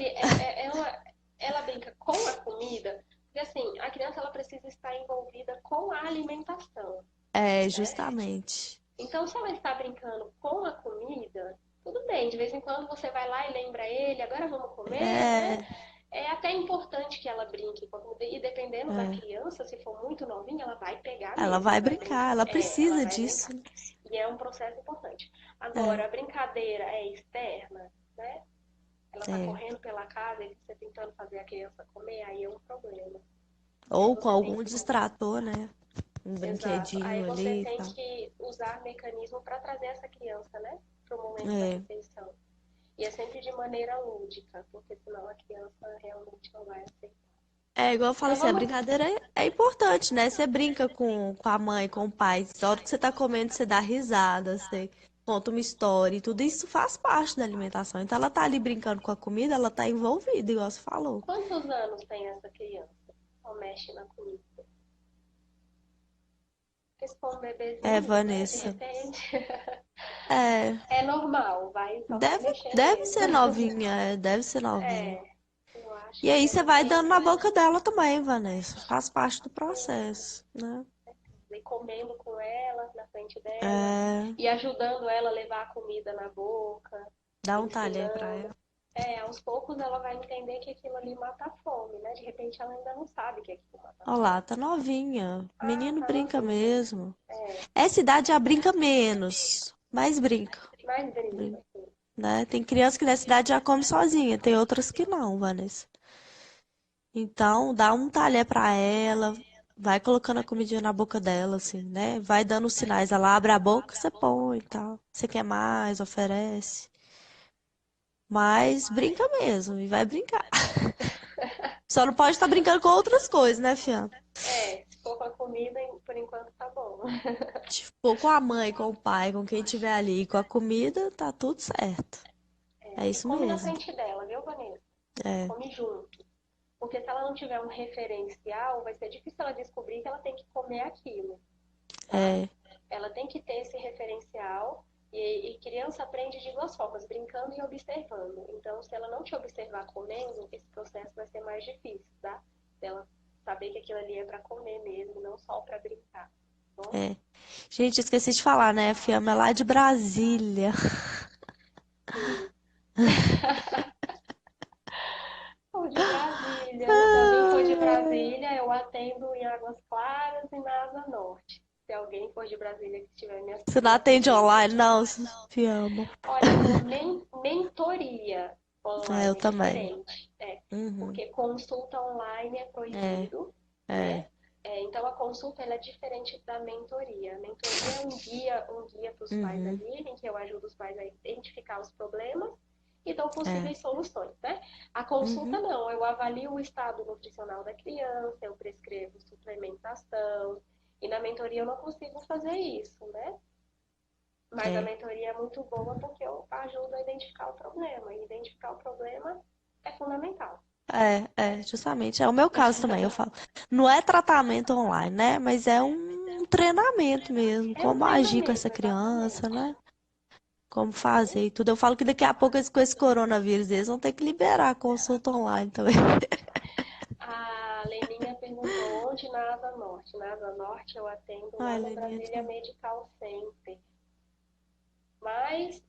ela brinca com a comida, porque assim, a criança ela precisa estar envolvida com a alimentação, É, né? justamente. Então, se ela está brincando com a comida, tudo bem, de vez em quando você vai lá e lembra ele, agora vamos comer, né? É, É até importante que ela brinque com a comida, e dependendo da é. criança, se for muito novinha, ela vai pegar Ela mesmo, vai vai brincar. brincar, ela É, ela precisa vai disso, brincar. né? E é um processo importante. É, Agora, a brincadeira é externa, né? Ela tá é. correndo pela casa e você tentando fazer a criança comer, aí é um problema. E aí Ou com você tem algum que. distrator, né? Um Exato. brinquedinho Aí você ali e tem tal. que usar mecanismo para trazer essa criança, né, para o momento da É. refeição. E é sempre de maneira lúdica, porque senão a criança realmente não vai aceitar. É igual eu falo Mas assim, a vamos. brincadeira é importante, né? Você brinca com a mãe, com o pai. Na hora que você tá comendo, você dá risada, você conta uma história e tudo isso faz parte da alimentação. Então ela tá ali brincando com a comida, ela tá envolvida, igual você falou. Quantos anos tem essa criança? Só mexe na comida. Porque se for um É, bebezinho, né, de Vanessa. repente, É, é normal, só vai mexer deve mesmo. ser novinha, deve ser novinha. É, eu acho E que aí é você no vai dando na tempo. boca dela também, Vanessa. Faz parte do Sim, processo, né? e comendo com ela, na frente dela, É, e ajudando ela a levar a comida na boca, dá um talher pra ensinando. ela. É, aos poucos ela vai entender que aquilo ali mata a fome, né? De repente ela ainda não sabe que aquilo mata a Olha fome. lá, tá novinha. Ah, Menino tá brinca novinha. mesmo. É, Essa idade já brinca menos, mas brinca, mas brinca, assim. né? Tem criança que nessa idade já come sozinha, tem outras que não, Vanessa. Então, dá um talher pra ela, vai colocando a comidinha na boca dela, assim, né? Vai dando os sinais. Ela abre a boca, você põe e tal. Você quer mais, oferece. Mas brinca mesmo, e vai brincar. Só não pode estar brincando com outras coisas, né, Fiana? É, se for com a comida, por enquanto tá bom. Tipo, com a mãe, com o pai, com quem tiver ali, com a comida, tá tudo certo. É E isso come na mesmo. frente dela, viu, Vanessa? É, Come junto. Porque se ela não tiver um referencial, vai ser difícil ela descobrir que ela tem que comer aquilo, tá? é, Ela tem que ter esse referencial e criança aprende de duas formas, brincando e observando. Então, se ela não te observar comendo, esse processo vai ser mais difícil, tá? Ela saber que aquilo ali é para comer mesmo, não só para brincar, tá bom? é. Gente, esqueci de falar, né? A Fiamma é lá de Brasília. Sim. Sou de Brasília, também sou de Brasília. Brasília, eu atendo em Águas Claras e na Asa Norte. Se alguém for de Brasília que estiver Você não me atende assistindo. online, não, Fiamma? Olha, eu dou mentoria É, eu online, também. diferente. É, Uhum. porque consulta online é É, proibido, é, né? Então a consulta ela é diferente da mentoria. A mentoria é um guia para os pais uhum, ali, em que eu ajudo os pais a identificar os problemas e dou é, possíveis soluções, né? A consulta uhum, não, eu avalio o estado nutricional da criança, eu prescrevo suplementação, e na mentoria eu não consigo fazer isso, né? Mas a é. mentoria é muito boa porque eu ajudo a identificar o problema. E identificar o problema é fundamental. Justamente. É o meu caso também, eu falo. Não é tratamento online, né? Mas é um treinamento mesmo. É um Como agir com treinamento, essa criança, exatamente. né? Como fazer e tudo. Eu falo que daqui a pouco, com esse coronavírus, eles vão ter que liberar a consulta online também. A Leninha perguntou onde na Asa Norte. Na Asa Norte eu atendo Ai, lá no Leninha, Brasília Medical Center. Mas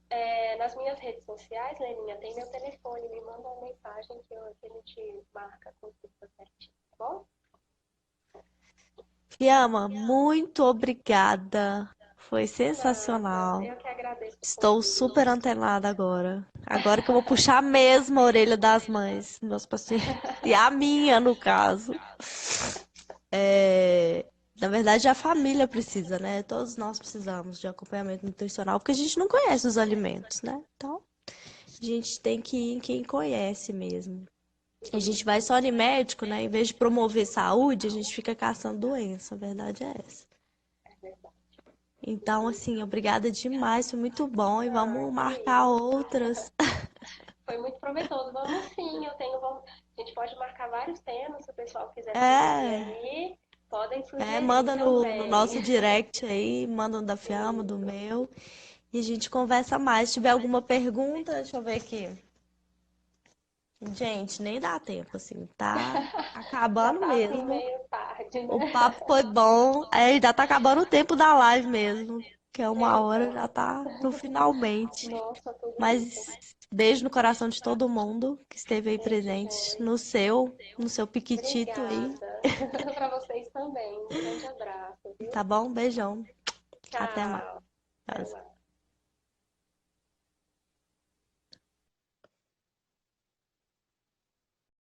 nas minhas redes sociais, Leninha, tem meu telefone. Me manda uma mensagem que a gente marca a consulta certinho, tá bom? Fiamma, muito obrigada. Foi Nada. sensacional. Eu que agradeço o Estou super convite. antenada agora. Agora que eu vou puxar mesmo a orelha das mães, meus pacientes. E a minha, no caso. É, Na verdade, a família precisa, né? Todos nós precisamos de acompanhamento nutricional, porque a gente não conhece os alimentos, né? Então, a gente tem que ir em quem conhece mesmo. A gente vai só em médico, né? Em vez de promover saúde, a gente fica caçando doença. A verdade é essa. É verdade. Então, assim, obrigada demais, foi muito bom e Ah, vamos que marcar isso. outras. Foi muito proveitoso. Vamos sim, a gente pode marcar vários temas, se o pessoal quiser sugerir É, aí, podem sugerir Manda no também. nosso direct aí, manda um da Fiamma, do Isso. meu, e a gente conversa mais. Se tiver alguma pergunta, deixa eu ver aqui. Gente, nem dá tempo, assim, tá Já acabando tá assim mesmo. meio tarde, O né? papo foi bom, já tá acabando o tempo da live mesmo, que é 1 hora, já Então, tá no finalmente. nossa, tudo isso. Mas beijo no coração de todo mundo que esteve aí Beijo, presente, Joy. no seu piquitito aí, Obrigada. Para vocês também. Um grande abraço, tá viu? bom? Beijão. Até mais. Tchau. Até mais.